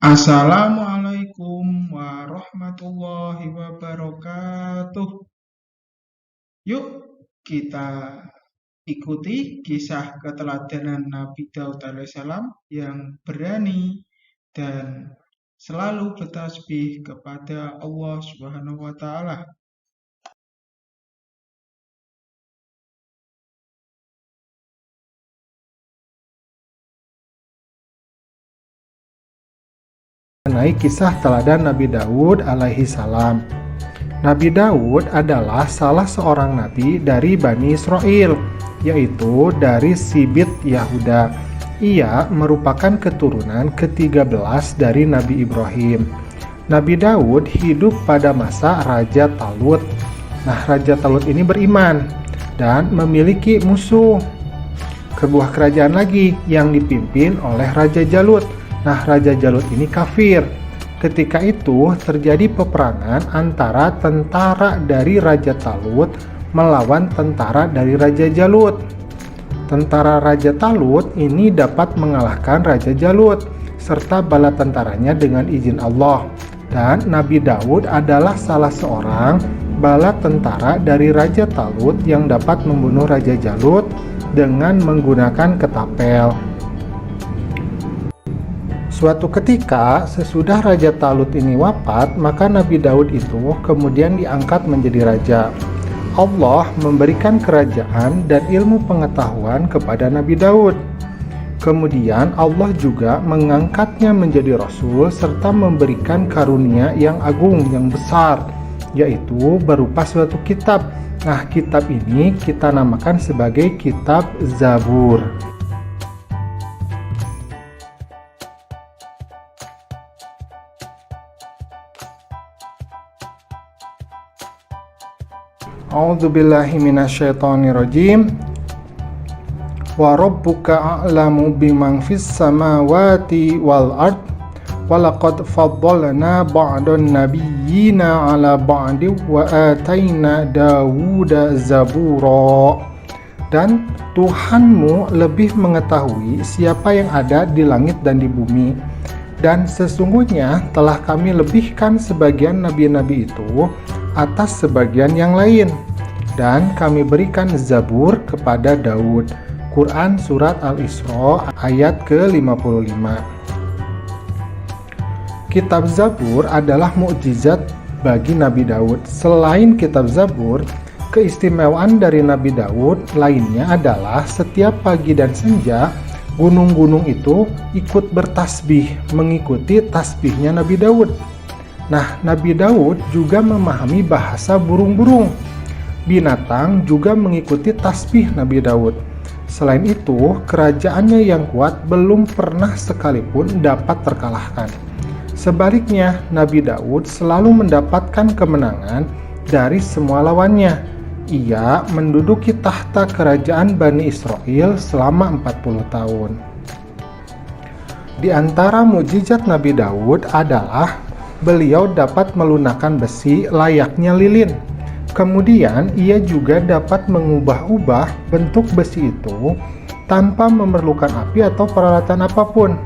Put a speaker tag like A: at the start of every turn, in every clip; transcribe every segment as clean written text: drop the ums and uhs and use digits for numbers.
A: Assalamualaikum warahmatullahi wabarakatuh. Yuk kita ikuti kisah keteladanan Nabi Daud alaihissalam yang berani dan selalu bertasbih kepada Allah Subhanahu wa taala.
B: Mengenai kisah teladan Nabi Daud alaihi salam. Nabi Daud adalah salah seorang nabi dari Bani Israel, yaitu dari Sibit Yahuda. Ia merupakan keturunan ke-13 dari Nabi Ibrahim. Nabi Daud hidup pada masa Raja Talut. Nah, Raja Talut ini beriman dan memiliki musuh, sebuah kerajaan lagi yang dipimpin oleh Raja Jalut. Nah, Raja Jalut ini kafir. Ketika itu terjadi peperangan antara tentara dari Raja Talut melawan tentara dari Raja Jalut. Tentara Raja Talut ini dapat mengalahkan Raja Jalut serta bala tentaranya dengan izin Allah. Dan Nabi Daud adalah salah seorang bala tentara dari Raja Talut yang dapat membunuh Raja Jalut dengan menggunakan ketapel. Suatu ketika, sesudah Raja Talut ini wafat, maka Nabi Daud itu kemudian diangkat menjadi raja. Allah memberikan kerajaan dan ilmu pengetahuan kepada Nabi Daud. Kemudian Allah juga mengangkatnya menjadi rasul serta memberikan karunia yang agung, yang besar, yaitu berupa suatu kitab. Nah, kitab ini kita namakan sebagai kitab Zabur. A'udzubillahi minasyaitonirrajim. Wa rabbuka a'lamu biman fis samawati wal ard wa laqad faddalna ba'dan nabiyyina 'ala ba'di wa ataina Dawuda zabura. Dan Tuhanmu lebih mengetahui siapa yang ada di langit dan di bumi. Dan sesungguhnya telah kami lebihkan sebagian nabi-nabi itu atas sebagian yang lain, dan kami berikan Zabur kepada Daud. Quran Surat Al-Isra ayat ke-55. Kitab Zabur adalah mukjizat bagi Nabi Daud. Selain kitab Zabur, keistimewaan dari Nabi Daud lainnya adalah setiap pagi dan senja gunung-gunung itu ikut bertasbih mengikuti tasbihnya Nabi Daud. Nah, Nabi Daud juga memahami bahasa burung-burung. Binatang juga mengikuti tasbih Nabi Daud. Selain itu, kerajaannya yang kuat belum pernah sekalipun dapat terkalahkan. Sebaliknya, Nabi Daud selalu mendapatkan kemenangan dari semua lawannya. Ia menduduki tahta kerajaan Bani Israel selama 40 tahun. Di antara mukjizat Nabi Daud adalah beliau dapat melunakkan besi layaknya lilin. Kemudian ia juga dapat mengubah-ubah bentuk besi itu tanpa memerlukan api atau peralatan apapun.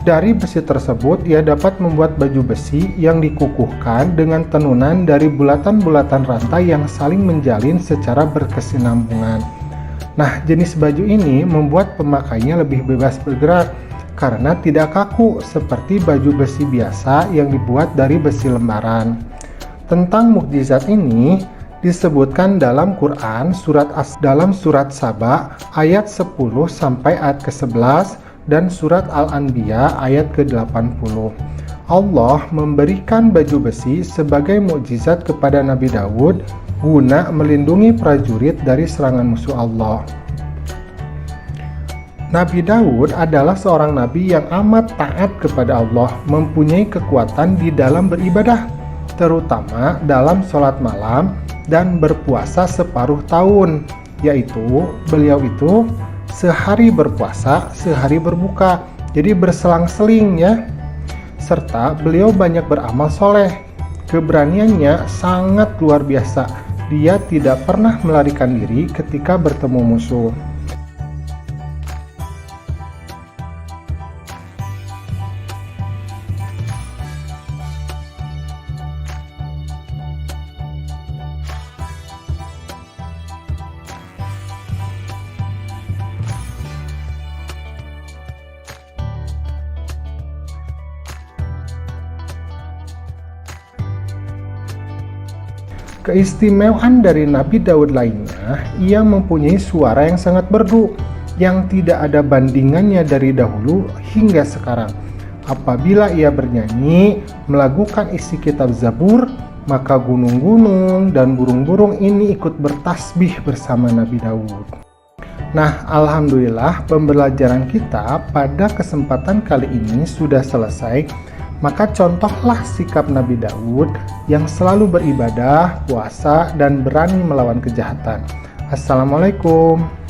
B: Dari besi tersebut ia dapat membuat baju besi yang dikukuhkan dengan tenunan dari bulatan-bulatan rantai yang saling menjalin secara berkesinambungan. Nah, jenis baju ini membuat pemakainya lebih bebas bergerak karena tidak kaku seperti baju besi biasa yang dibuat dari besi lembaran. Tentang mukjizat ini disebutkan dalam Quran dalam surat Saba ayat 10 sampai ayat ke-11 dan surat Al-Anbiya ayat ke-80. Allah memberikan baju besi sebagai mukjizat kepada Nabi Daud guna melindungi prajurit dari serangan musuh Allah. Nabi Daud adalah seorang nabi yang amat taat kepada Allah, mempunyai kekuatan di dalam beribadah, terutama dalam sholat malam dan berpuasa separuh tahun, yaitu beliau itu sehari berpuasa, sehari berbuka, jadi berselang-seling ya. Serta beliau banyak beramal soleh. Keberaniannya sangat luar biasa. Dia tidak pernah melarikan diri ketika bertemu musuh. Keistimewaan dari Nabi Daud lainnya, ia mempunyai suara yang sangat merdu, yang tidak ada bandingannya dari dahulu hingga sekarang. Apabila ia bernyanyi, melakukan isi kitab Zabur, maka gunung-gunung dan burung-burung ini ikut bertasbih bersama Nabi Daud. Nah, alhamdulillah pembelajaran kita pada kesempatan kali ini sudah selesai. Maka contohlah sikap Nabi Daud yang selalu beribadah, puasa, dan berani melawan kejahatan. Assalamualaikum.